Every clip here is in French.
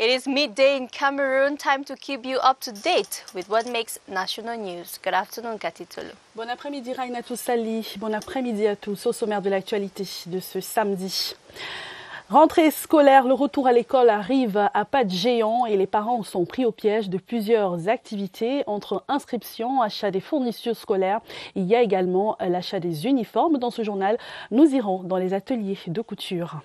It is midday in Cameroon. Time to keep you up to date with what makes national news. Good afternoon, Cathy Tolo. Bon après-midi, Rainatou Sali. Bon après-midi à tous. Au sommaire de l'actualité de ce samedi. Rentrée scolaire, le retour à l'école arrive à pas de géant et les parents sont pris au piège de plusieurs activités entre inscription, achat des fournitures scolaires. Il y a également l'achat des uniformes. Dans ce journal, nous irons dans les ateliers de couture.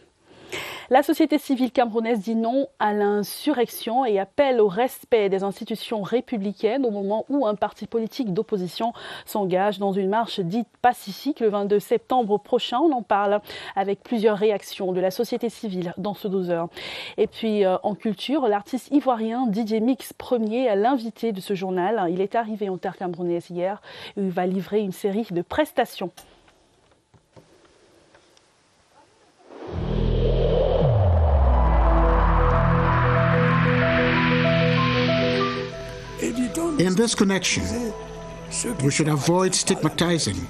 La société civile camerounaise dit non à l'insurrection et appelle au respect des institutions républicaines au moment où un parti politique d'opposition s'engage dans une marche dite pacifique le 22 septembre prochain. On en parle avec plusieurs réactions de la société civile dans ce 12 heures. Et puis en culture, l'artiste ivoirien DJ Mix Premier, l'invité de ce journal. Il est arrivé en terre camerounaise hier et il va livrer une série de prestations. In this connection, we should avoid stigmatizing.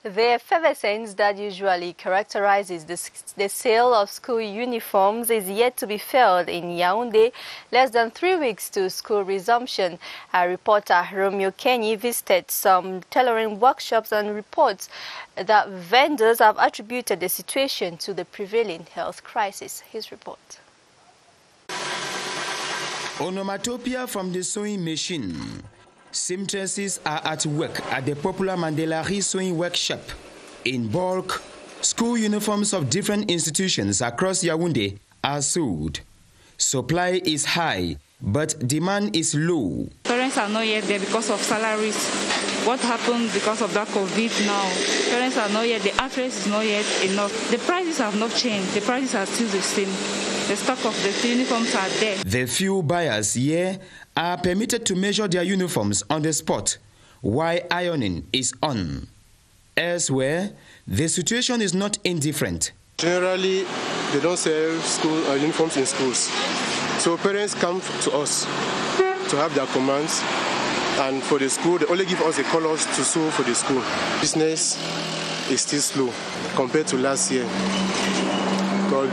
The effervescence that usually characterizes the sale of school uniforms is yet to be felt in Yaoundé, less than 3 weeks to school resumption. Our reporter Romeo Kenny visited some tailoring workshops and reports that vendors have attributed the situation to the prevailing health crisis. His report. Onomatopoeia from the sewing machine. Seamstresses are at work at the popular Mandela Sewing Workshop. In bulk, school uniforms of different institutions across Yaoundé are sold. Supply is high, but demand is low. Parents are not yet there because of salaries. What happened because of that COVID now? Parents are not yet, the address is not yet enough. The prices have not changed. The prices are still the same. The stock of the uniforms are there. The few buyers here are permitted to measure their uniforms on the spot, while ironing is on. Elsewhere, the situation is not indifferent. Generally, they don't sell school uniforms in schools. So parents come to us to have their commands, and for the school, they only give us the colors to sew for the school. Business is still slow compared to last year.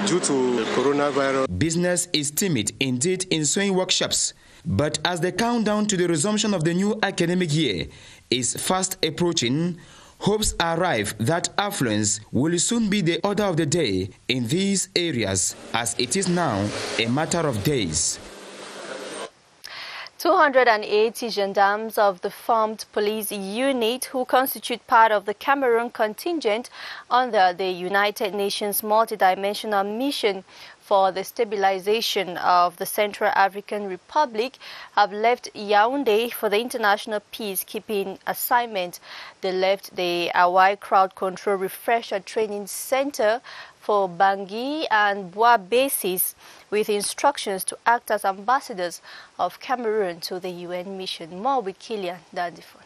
Due to the coronavirus. Business is timid indeed in sewing workshops, but as the countdown to the resumption of the new academic year is fast approaching, hopes arrive that affluence will soon be the order of the day in these areas, as it is now a matter of days. 280 gendarmes of the formed police unit who constitute part of the Cameroon contingent under the United Nations multidimensional mission for the stabilization of the Central African Republic have left Yaoundé for the international peacekeeping assignment. They left the Hawaii Crowd Control Refresher Training Center for Bangui and Bois bases with instructions to act as ambassadors of Cameroon to the UN mission. More with Kilian Dandifon.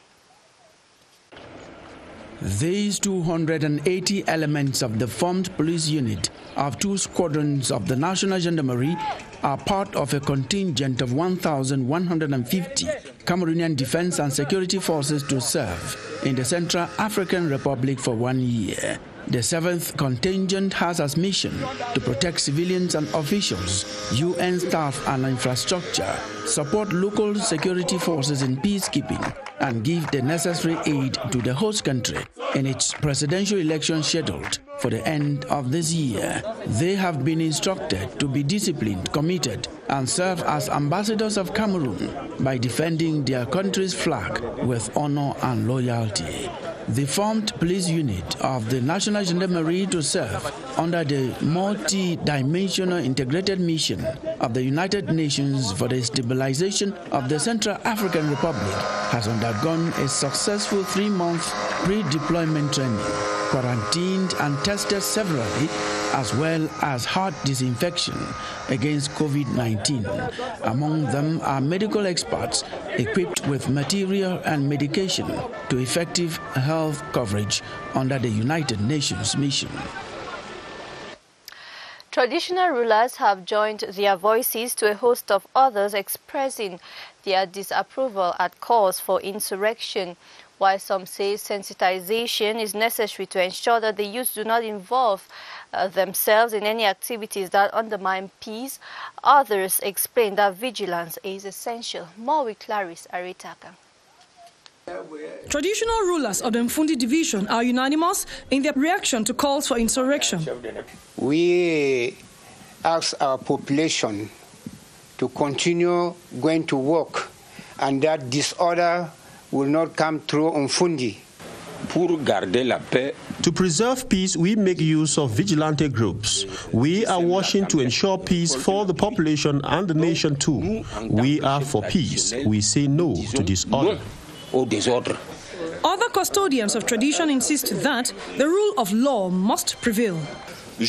These 280 elements of the formed police unit of 2 squadrons of the National Gendarmerie are part of a contingent of 1,150 Cameroonian defense and security forces to serve in the Central African Republic for 1 year. The 7th contingent has as mission to protect civilians and officials, UN staff and infrastructure, support local security forces in peacekeeping, and give the necessary aid to the host country in its presidential election scheduled for the end of this year. They have been instructed to be disciplined, committed, and serve as ambassadors of Cameroon by defending their country's flag with honor and loyalty. The formed police unit of the National Gendarmerie to serve under the multi-dimensional integrated mission of the United Nations for the stabilization of the Central African Republic has undergone a successful 3-month pre-deployment training, quarantined and tested severally, as well as heart disinfection against COVID-19. Among them are medical experts equipped with material and medication to effective health coverage under the United Nations mission. Traditional rulers have joined their voices to a host of others expressing their disapproval at calls for insurrection. While some say sensitization is necessary to ensure that the youth do not involve themselves in any activities that undermine peace, others explain that vigilance is essential. More with Clarice Aritaka. Traditional rulers of the Mfundi division are unanimous in their reaction to calls for insurrection. We ask our population to continue going to work and that disorder will not come through Mfundi. To preserve peace, we make use of vigilante groups. We are working to ensure peace for the population and the nation too. We are for peace. We say no to disorder. Other custodians of tradition insist that the rule of law must prevail. We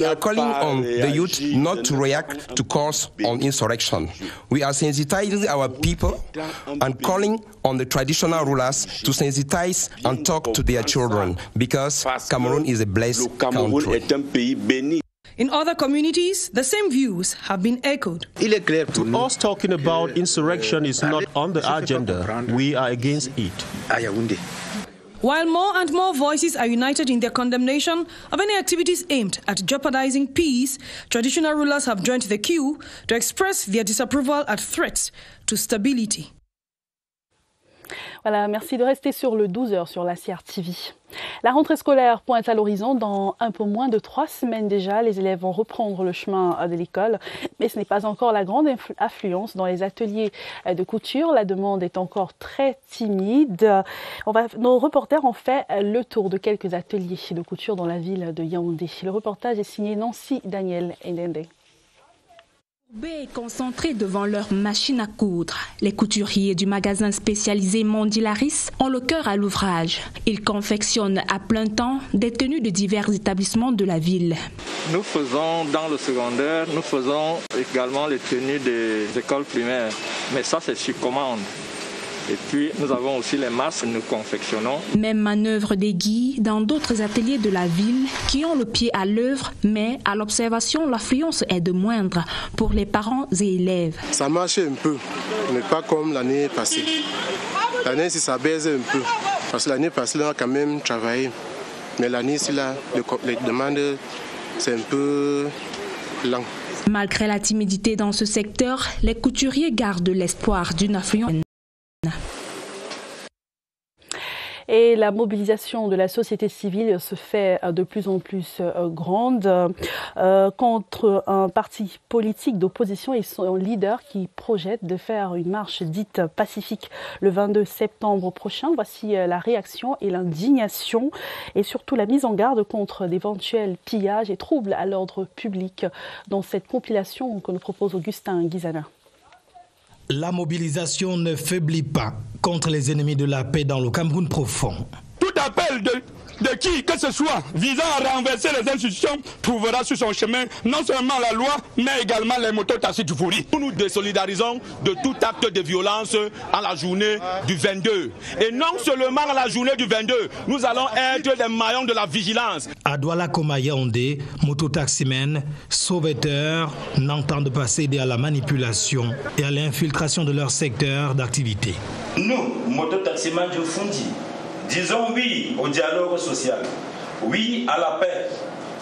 are calling on the youth not to react to calls on insurrection. We are sensitizing our people and calling on the traditional rulers to sensitize and talk to their children because Cameroon is a blessed country. In other communities, the same views have been echoed. To us, talking about insurrection is not on the agenda. We are against it. While more and more voices are united in their condemnation of any activities aimed at jeopardizing peace, traditional rulers have joined the queue to express their disapproval at threats to stability. Voilà, merci de rester sur le 12h sur la CRTV. La rentrée scolaire pointe à l'horizon. Dans un peu moins de 3 semaines déjà, les élèves vont reprendre le chemin de l'école. Mais ce n'est pas encore la grande affluence dans les ateliers de couture. La demande est encore très timide. Nos reporters ont fait le tour de quelques ateliers de couture dans la ville de Yaoundé. Le reportage est signé Nancy Daniel Endende. Concentrés devant leur machine à coudre, les couturiers du magasin spécialisé Mondilaris ont le cœur à l'ouvrage. Ils confectionnent à plein temps des tenues de divers établissements de la ville. Nous faisons dans le secondaire, nous faisons également les tenues des écoles primaires, mais ça c'est sur commande. Et puis, nous avons aussi les masques que nous confectionnons. Même manœuvre d'aiguille dans d'autres ateliers de la ville qui ont le pied à l'œuvre, mais à l'observation, l'affluence est de moindre pour les parents et élèves. Ça marche un peu, mais pas comme l'année passée. L'année, si ça baisse un peu, parce que l'année passée, on a quand même travaillé. Mais l'année, si là, les demandes, c'est un peu lent. Malgré la timidité dans ce secteur, les couturiers gardent l'espoir d'une affluence. Et la mobilisation de la société civile se fait de plus en plus grande contre un parti politique d'opposition et son leader qui projette de faire une marche dite pacifique le 22 septembre prochain. Voici la réaction et l'indignation et surtout la mise en garde contre d'éventuels pillages et troubles à l'ordre public dans cette compilation que nous propose Augustin Guizana. La mobilisation ne faiblit pas contre les ennemis de la paix dans le Cameroun profond. Tout appel de qui que ce soit visant à renverser les institutions trouvera sur son chemin non seulement la loi, mais également les mototaxis du Fouri. Nous nous désolidarisons de tout acte de violence à la journée du 22. Et non seulement à la journée du 22, nous allons être des maillons de la vigilance. À Douala Koma Yaoundé, mototaximens, sauveteurs n'entendent pas céder à la manipulation et à l'infiltration de leur secteur d'activité. Nous, mototaximens du Fundi, disons oui au dialogue social, oui à la paix,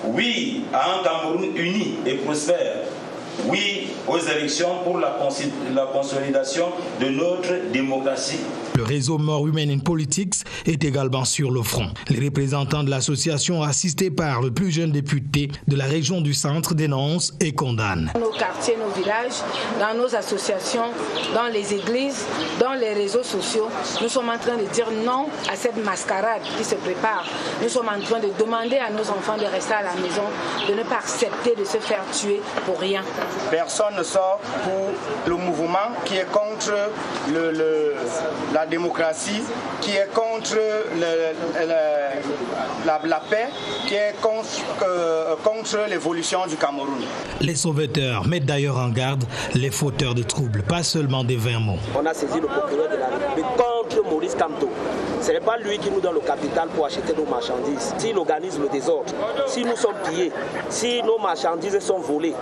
oui à un Cameroun uni et prospère, oui aux élections pour la consolidation de notre démocratie. Le réseau More Women in Politics est également sur le front. Les représentants de l'association assistés par le plus jeune député de la région du centre dénoncent et condamnent. Dans nos quartiers, nos villages, dans nos associations, dans les églises, dans les réseaux sociaux, nous sommes en train de dire non à cette mascarade qui se prépare. Nous sommes en train de demander à nos enfants de rester à la maison, de ne pas accepter de se faire tuer pour rien. Personne ne sort pour le mouvement qui est contre la démocratie, qui est contre la paix, qui est contre l'évolution du Cameroun. Les sauveteurs mettent d'ailleurs en garde les fauteurs de troubles, pas seulement des 20 mots. On a saisi le procureur de la République contre que Maurice Kamto, ce n'est pas lui qui nous donne le capital pour acheter nos marchandises. S'il organise le désordre, si nous sommes pillés, si nos marchandises sont volées,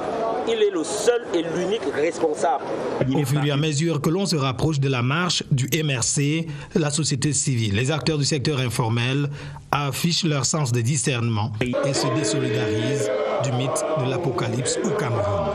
il est le seul et l'unique responsable. Au fur et à mesure que l'on se rapproche de la marche du MRC, la société civile, les acteurs du secteur informel affichent leur sens de discernement et se désolidarisent du mythe de l'apocalypse au Cameroun.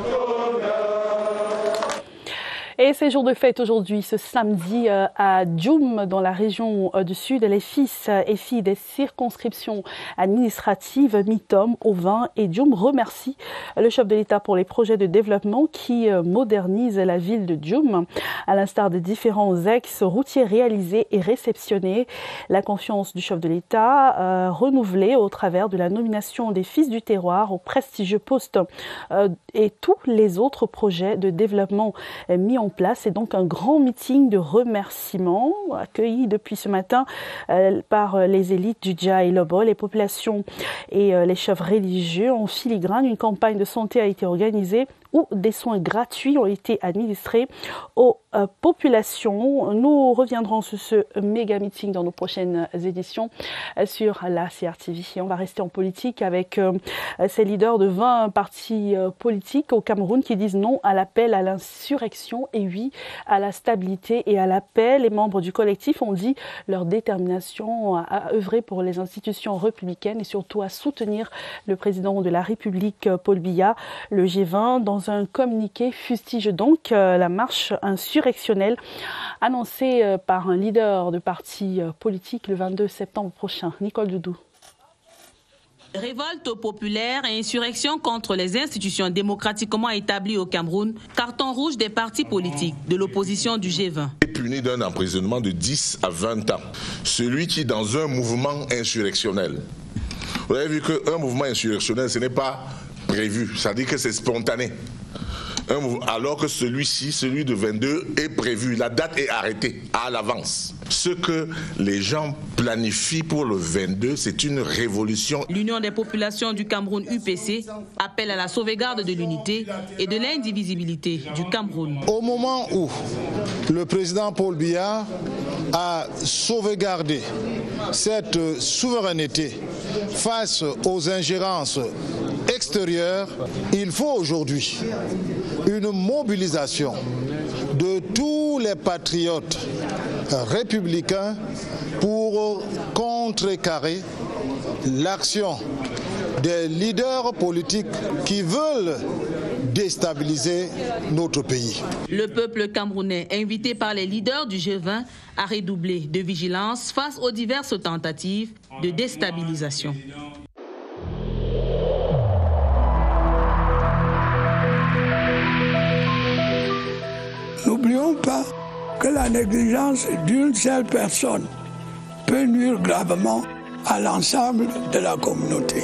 Et c'est jour de fête aujourd'hui, ce samedi à Djoum, dans la région du Sud. Les fils et filles des circonscriptions administratives Mitom, Auvin et Djoum remercient le chef de l'État pour les projets de développement qui modernisent la ville de Djoum. À l'instar des différents ex-routiers réalisés et réceptionnés, la confiance du chef de l'État renouvelée au travers de la nomination des fils du terroir au prestigieux poste et tous les autres projets de développement mis en place. C'est donc un grand meeting de remerciements accueilli depuis ce matin par les élites du Dja et Lobo. Les populations et les chefs religieux en filigrane. Une campagne de santé a été organisée où des soins gratuits ont été administrés aux populations. Nous reviendrons sur ce méga meeting dans nos prochaines éditions sur la CRTV. Et on va rester en politique avec ces leaders de 20 partis politiques au Cameroun qui disent non à l'appel à l'insurrection et oui à la stabilité et à la paix. Les membres du collectif ont dit leur détermination à œuvrer pour les institutions républicaines et surtout à soutenir le président de la République, Paul Biya. Le G20, dans un communiqué, fustige donc la marche insurrectionnelle annoncée par un leader de parti politique le 22 septembre prochain. Nicole Doudou. Révolte populaire et insurrection contre les institutions démocratiquement établies au Cameroun, carton rouge des partis politiques de l'opposition du G20. Est puni d'un emprisonnement de 10 à 20 ans. Celui qui, dans un mouvement insurrectionnel, vous avez vu qu'un mouvement insurrectionnel, ce n'est pas prévu, ça dit que c'est spontané. Alors que celui-ci, celui de 22, est prévu. La date est arrêtée à l'avance. Ce que les gens planifient pour le 22, c'est une révolution. L'Union des populations du Cameroun UPC appelle à la sauvegarde de l'unité et de l'indivisibilité du Cameroun. Au moment où le président Paul Biya a sauvegardé cette souveraineté face aux ingérences extérieures, il faut aujourd'hui une mobilisation de tous les patriotes républicains pour contrecarrer l'action des leaders politiques qui veulent déstabiliser notre pays. Le peuple camerounais, invité par les leaders du G20, a redoublé de vigilance face aux diverses tentatives de déstabilisation. N'oublions pas que la négligence d'une seule personne peut nuire gravement à l'ensemble de la communauté.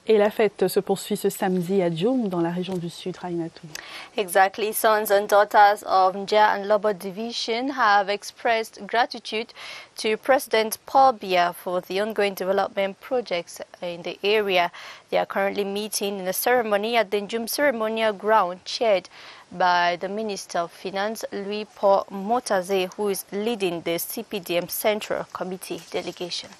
Et la fête se poursuit ce samedi à Djoum, dans la région du Sud, Rainatou. Exactly. Sons and daughters of Dja and Lobo Division have expressed gratitude to President Paul Biya for the ongoing development projects in the area. They are currently meeting in a ceremony at the Djoum Ceremonial Ground, chaired by the Minister of Finance, Louis-Paul Motaze, who is leading the CPDM Central Committee delegation.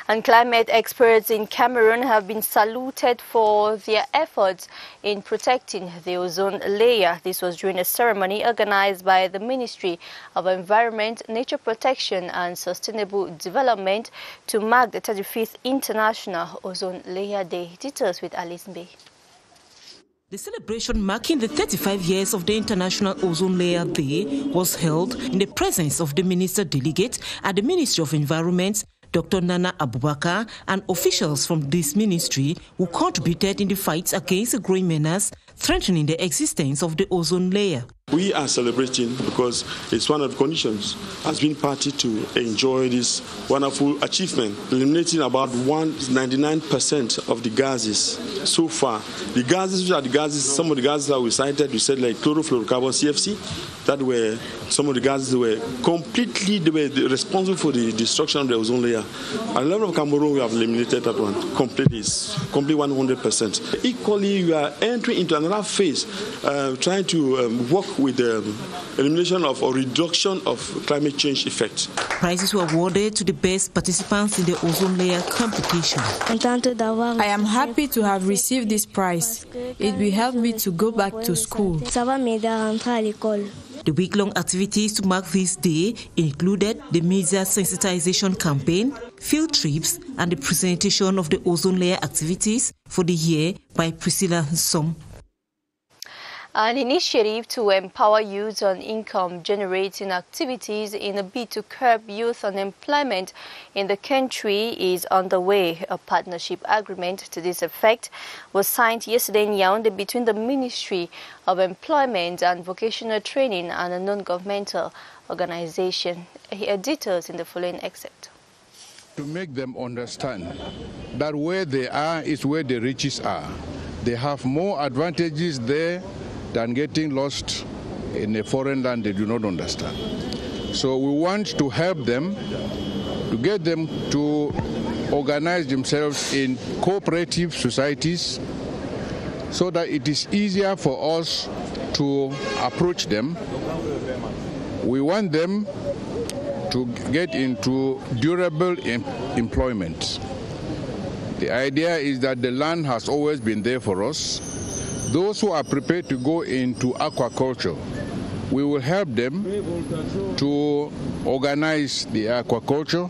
And climate experts in Cameroon have been saluted for their efforts in protecting the ozone layer. This was during a ceremony organized by the Ministry of Environment, Nature Protection and Sustainable Development to mark the 35th International Ozone Layer Day. Details with Alice Bay. The celebration marking the 35 years of the International Ozone Layer Day was held in the presence of the Minister Delegate at the Ministry of Environment, Dr. Nana Abubakar, and officials from this ministry who contributed in the fight against the growing menace threatening the existence of the ozone layer. We are celebrating because it's one of the conditions as being party to enjoy this wonderful achievement, eliminating about 99% of the gases so far. The gases, which are the gases, some of the gases that we cited, we said like chlorofluorocarbon, CFC, that were some of the gases that were completely responsible for the destruction of the ozone layer. At the level of Cameroon, we have eliminated that one completely, 100%. Equally, we are entering into another phase, trying to work with the elimination of or reduction of climate change effects. Prizes were awarded to the best participants in the ozone layer competition. I am happy to have received this prize. It will help me to go back to school. The week-long activities to mark this day included the media sensitization campaign, field trips, and the presentation of the ozone layer activities for the year by Priscilla Nsom. An initiative to empower youth on income-generating activities in a bid to curb youth unemployment in the country is underway. A partnership agreement to this effect was signed yesterday in Yaoundé between the Ministry of Employment and Vocational Training and a non-governmental organization. Here details in the following excerpt. To make them understand that where they are is where the riches are. They have more advantages there than getting lost in a foreign land they do not understand. So we want to help them, to get them to organize themselves in cooperative societies so that it is easier for us to approach them. We want them to get into durable employment. The idea is that the land has always been there for us. Those who are prepared to go into aquaculture, we will help them to organize the aquaculture,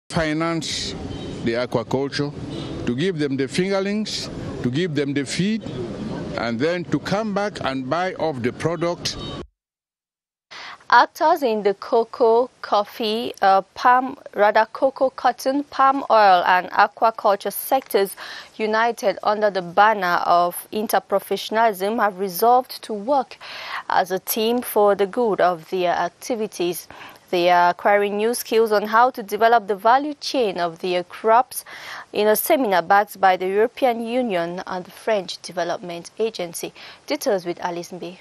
finance the aquaculture, to give them the fingerlings, to give them the feed, and then to come back and buy off the product. Actors in the cocoa, coffee, cocoa, cotton, palm oil and aquaculture sectors united under the banner of interprofessionalism have resolved to work as a team for the good of their activities. They are acquiring new skills on how to develop the value chain of their crops in a seminar backed by the European Union and the French Development Agency. Details with Alice Mbe.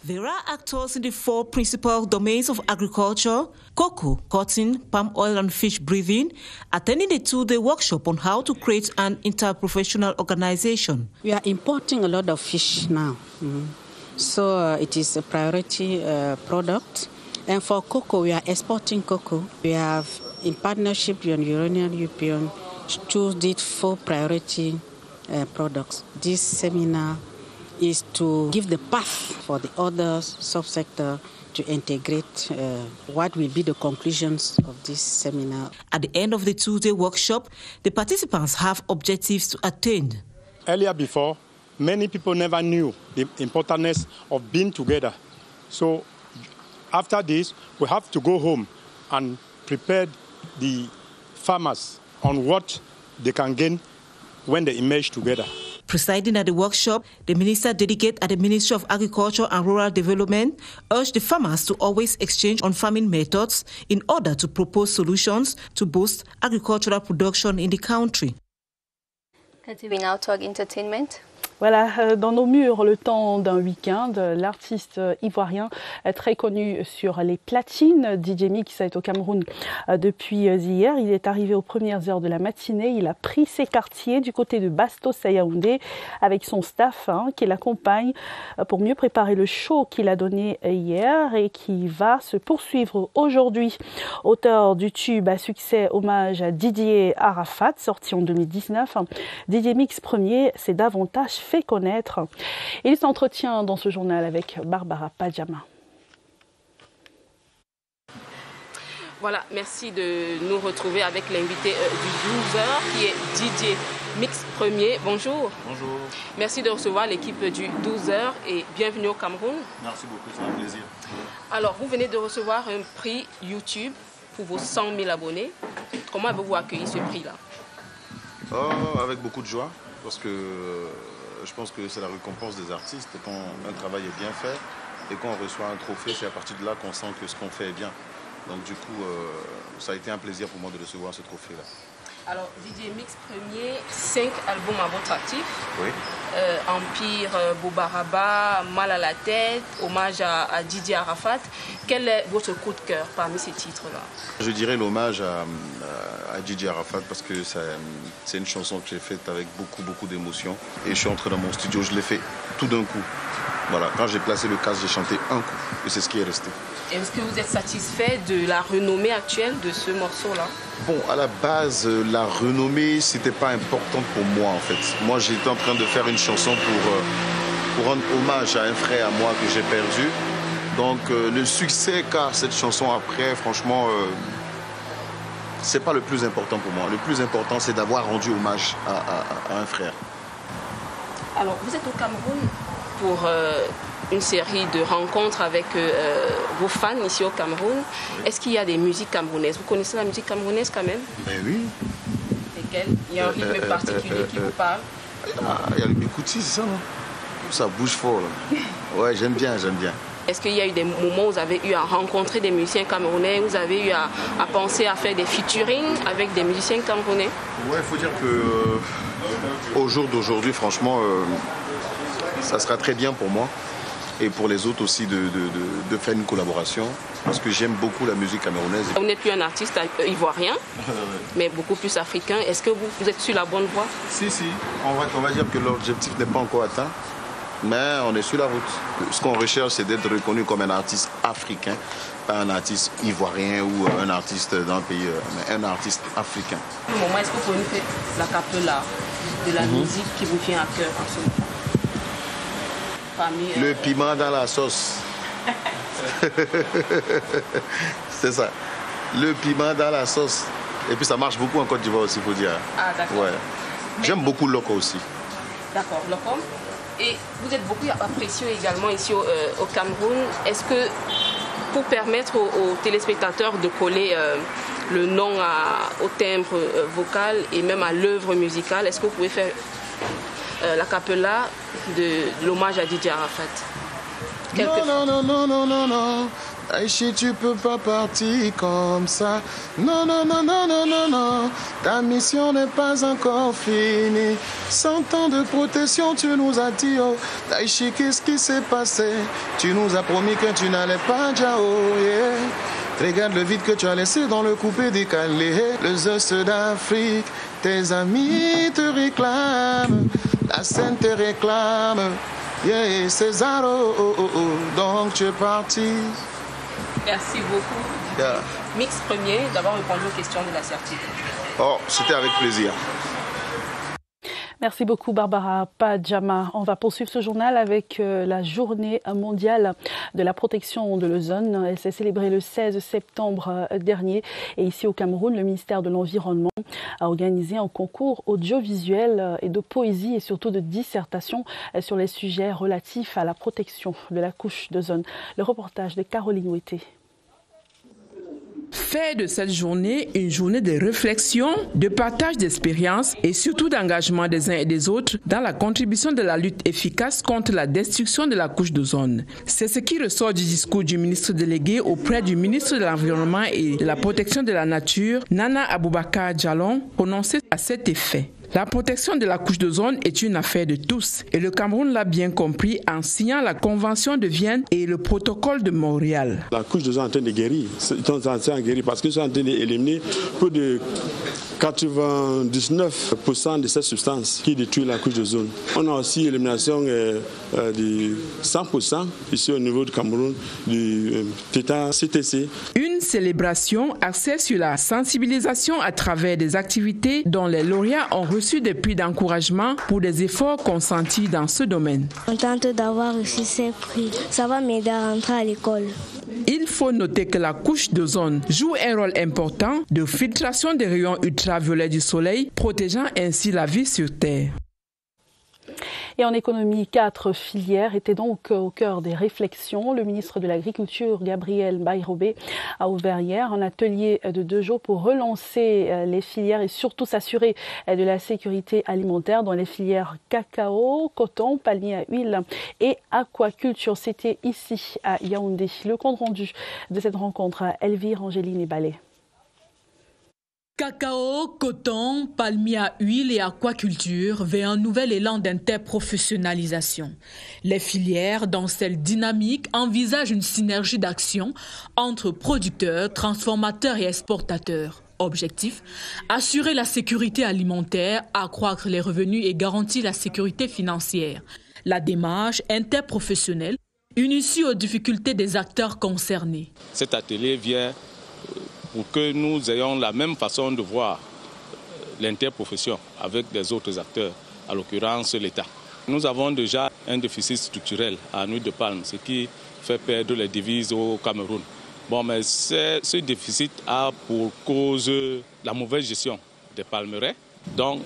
There are actors in the four principal domains of agriculture: cocoa, cotton, palm oil and fish breeding, attending the two-day workshop on how to create an interprofessional organization. We are importing a lot of fish now, so it is a priority product. And for cocoa, we are exporting cocoa. We have, in partnership with the European, chosen it for priority products. This seminar is to give the path for the other subsector to integrate what will be the conclusions of this seminar. At the end of the two-day workshop, the participants have objectives to attain. Earlier before, many people never knew the importance of being together. So after this, we have to go home and prepare the farmers on what they can gain when they emerge together. Presiding at the workshop, the minister delegate at the Ministry of Agriculture and Rural Development urged the farmers to always exchange on farming methods in order to propose solutions to boost agricultural production in the country. We now talk entertainment. Voilà, dans nos murs, le temps d'un week-end, l'artiste ivoirien très connu sur les platines, DJ Mix, est au Cameroun depuis hier. Il est arrivé aux premières heures de la matinée. Il a pris ses quartiers du côté de Bastos à Yaoundé avec son staff qui l'accompagne pour mieux préparer le show qu'il a donné hier et qui va se poursuivre aujourd'hui. Auteur du tube à succès hommage à Didier Arafat, sorti en 2019, DJ Mix premier s'est davantage fait connaître. Il s'entretient dans ce journal avec Barbara Padjama. Voilà, merci de nous retrouver avec l'invité du 12h qui est Didier Mix premier. Bonjour. Bonjour. Merci de recevoir l'équipe du 12h et bienvenue au Cameroun. Merci beaucoup, c'est un plaisir. Alors, vous venez de recevoir un prix YouTube pour vos 100 000 abonnés. Comment avez-vous accueilli ce prix-là? Avec beaucoup de joie, parce que je pense que c'est la récompense des artistes. Quand un travail est bien fait et qu'on reçoit un trophée, c'est à partir de là qu'on sent que ce qu'on fait est bien. Donc du coup, ça a été un plaisir pour moi de recevoir ce trophée-là. Alors, DJ Mix premier, 5 albums à votre actif. Oui. Empire, Bobaraba, Mal à la tête, hommage à Didier Arafat. Quel est votre coup de cœur parmi ces titres-là? Je dirais l'hommage à Didier Arafat parce que c'est une chanson que j'ai faite avec beaucoup d'émotion. Et je suis entré dans mon studio, je l'ai fait tout d'un coup. Voilà, quand j'ai placé le casque, j'ai chanté un coup et c'est ce qui est resté. Est-ce que vous êtes satisfait de la renommée actuelle de ce morceau-là? Bon, à la base, la renommée, c'était pas important pour moi en fait. Moi, j'étais en train de faire une chanson pour rendre hommage à un frère à moi que j'ai perdu. Donc, le succès qu'a cette chanson après, franchement, c'est pas le plus important pour moi. Le plus important, c'est d'avoir rendu hommage à un frère. Alors, vous êtes au Cameroun pour une série de rencontres avec vos fans ici au Cameroun. Est-ce qu'il y a des musiques camerounaises? Vous connaissez la musique camerounaise quand même? Ben oui. Lesquelles? Il y a un rythme particulier qui vous parle? Il y a le Bikouti, c'est ça, non? Ça bouge fort, là. Ouais, j'aime bien. Est-ce qu'il y a eu des moments où vous avez eu à rencontrer des musiciens camerounais, où vous avez eu à penser à faire des featuring avec des musiciens camerounais? Ouais, il faut dire que au jour d'aujourd'hui, franchement, ça sera très bien pour moi. Et pour les autres aussi de faire une collaboration, parce que j'aime beaucoup la musique camerounaise. Vous n'êtes plus un artiste ivoirien, mais beaucoup plus africain. Est-ce que vous êtes sur la bonne voie? Si. On va dire que l'objectif n'est pas encore atteint, mais on est sur la route. Ce qu'on recherche, c'est d'être reconnu comme un artiste africain, pas un artiste ivoirien ou un artiste d'un pays, mais un artiste africain. Pour le moment, est-ce que vous pouvez nous faire la cappella de la musique qui vous vient à cœur en ce moment? Le piment dans la sauce. C'est ça. Le piment dans la sauce. Et puis ça marche beaucoup en Côte d'Ivoire aussi, il faut dire. Ah, d'accord. Ouais. J'aime beaucoup Loco aussi. D'accord, Loco. Et vous êtes beaucoup apprécié également ici au Cameroun. Est-ce que pour permettre aux téléspectateurs de coller le nom au timbre vocal et même à l'œuvre musicale, est-ce que vous pouvez faire la cappella de l'hommage à Didier Arafat? Non. Aïchi, tu peux pas partir comme ça. Non. Ta mission n'est pas encore finie. 100 ans de protection, tu nous as dit, oh. Aïchi, qu'est-ce qui s'est passé? Tu nous as promis que tu n'allais pas dire, oh, yeah. Regarde le vide que tu as laissé dans le coupé décalé. Les os d'Afrique, tes amis te réclament. La scène te réclame. Yeah, César, oh. Donc tu es parti. Merci beaucoup. Yeah. Mix premier, d'avoir répondu aux questions de la certitude. Oh, c'était avec plaisir. Merci beaucoup Barbara Padjama. On va poursuivre ce journal avec la journée mondiale de la protection de l'ozone. Elle s'est célébrée le 16 septembre dernier et ici au Cameroun, le ministère de l'Environnement a organisé un concours audiovisuel et de poésie et surtout de dissertation sur les sujets relatifs à la protection de la couche d'ozone. Le reportage de Caroline Ouetté. Faire de cette journée une journée de réflexion, de partage d'expériences et surtout d'engagement des uns et des autres dans la contribution de la lutte efficace contre la destruction de la couche d'ozone. C'est ce qui ressort du discours du ministre délégué auprès du ministre de l'Environnement et de la Protection de la Nature, Nana Aboubakar Djallon, prononcé à cet effet. La protection de la couche d'ozone est une affaire de tous et le Cameroun l'a bien compris en signant la Convention de Vienne et le protocole de Montréal. La couche d'ozone est en train de guérir, parce qu'ils sont en train d'éliminer plus de 99% de cette substance qui détruit la couche d'ozone. On a aussi l'élimination de 100% ici au niveau du Cameroun du téta-CTC. Une célébration axée sur la sensibilisation à travers des activités dont les lauréats ont reçu des prix d'encouragement pour des efforts consentis dans ce domaine. Contente d'avoir reçu ces prix. Ça va m'aider à rentrer à l'école. Il faut noter que la couche d'ozone joue un rôle important de filtration des rayons ultraviolets du soleil, protégeant ainsi la vie sur Terre. Et en économie, 4 filières étaient donc au cœur des réflexions. Le ministre de l'Agriculture, Gabriel Bayrobé, a ouvert hier un atelier de 2 jours pour relancer les filières et surtout s'assurer de la sécurité alimentaire dans les filières cacao, coton, palmier à huile et aquaculture. C'était ici à Yaoundé. Le compte rendu de cette rencontre à Elvire, Angéline et Ballet. Cacao, coton, palmier à huile et aquaculture vers un nouvel élan d'interprofessionnalisation. Les filières, dans celle dynamique, envisagent une synergie d'action entre producteurs, transformateurs et exportateurs. Objectif, assurer la sécurité alimentaire, accroître les revenus et garantir la sécurité financière. La démarche interprofessionnelle, une issue aux difficultés des acteurs concernés. Cet atelier vient pour que nous ayons la même façon de voir l'interprofession avec les autres acteurs, à l'occurrence l'État. Nous avons déjà un déficit structurel à l'huile de palme, ce qui fait perdre les devises au Cameroun. Bon, mais ce déficit a pour cause la mauvaise gestion des palmeraies. Donc,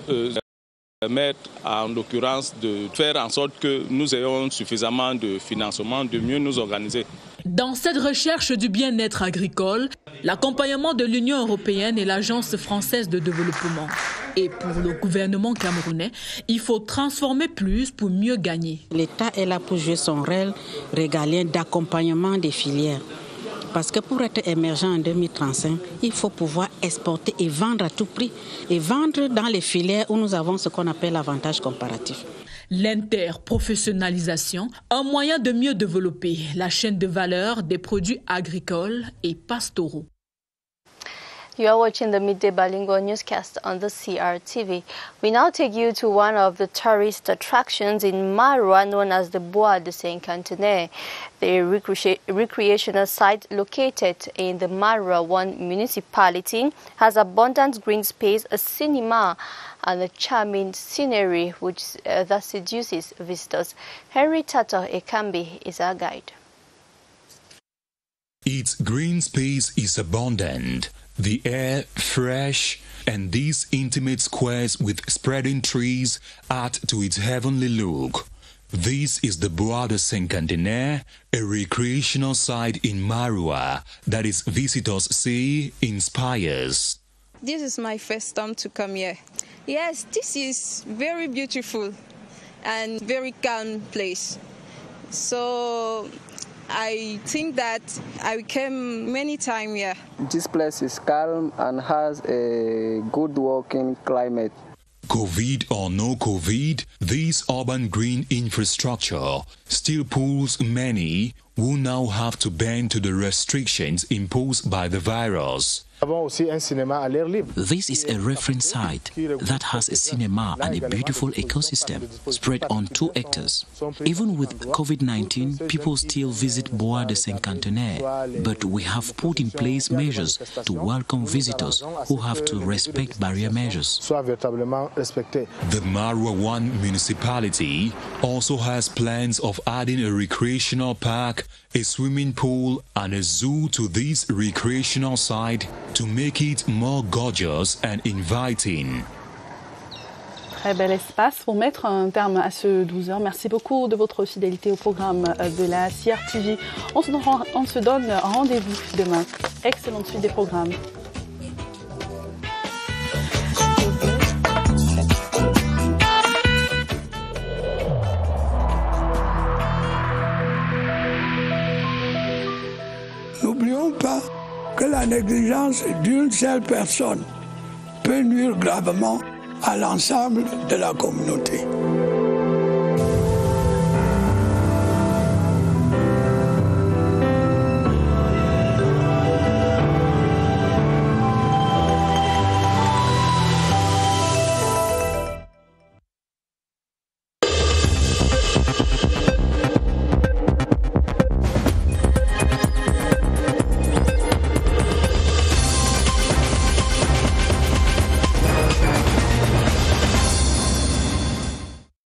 permettre en l'occurrence de faire en sorte que nous ayons suffisamment de financement, de mieux nous organiser. Dans cette recherche du bien-être agricole, l'accompagnement de l'Union européenne et l'Agence française de développement. Et pour le gouvernement camerounais, il faut transformer plus pour mieux gagner. L'État est là pour jouer son rôle régalien d'accompagnement des filières. Parce que pour être émergent en 2035, il faut pouvoir exporter et vendre à tout prix. Et vendre dans les filières où nous avons ce qu'on appelle l'avantage comparatif. L'interprofessionnalisation, un moyen de mieux développer la chaîne de valeur des produits agricoles et pastoraux. You are watching the Midday Bilingual newscast on the CRTV. We now take you to one of the tourist attractions in Marua known as the Bois de Saint-Cantenaire. The recreational site located in the Marua 1 municipality has abundant green space, a cinema and a charming scenery which that seduces visitors. Henry Tato Ekambi is our guide. Its green space is abundant. The air fresh, and these intimate squares with spreading trees add to its heavenly look. This is the Bois de Saint-Cantenaire, a recreational site in Marua that its visitors say inspires. This is my first time to come here. Yes, this is very beautiful and very calm place. So I think that I came many times here. This place is calm and has a good working climate. COVID or no COVID, this urban green infrastructure still pulls many who now have to bend to the restrictions imposed by the virus. This is a reference site that has a cinema and a beautiful ecosystem spread on 2 hectares. Even with COVID-19, people still visit Bois de Saint-Cantenaire, but we have put in place measures to welcome visitors who have to respect barrier measures. The Marua 1 municipality also has plans of adding a recreational park, a swimming pool and a zoo to this recreational site to make it more gorgeous and inviting. Très bel espace pour mettre un terme à ce 12h. Merci beaucoup de votre fidélité au programme de la CRTV. On se donne rendez-vous demain. Excellente suite des programmes. N'oublions pas que la négligence d'une seule personne peut nuire gravement à l'ensemble de la communauté.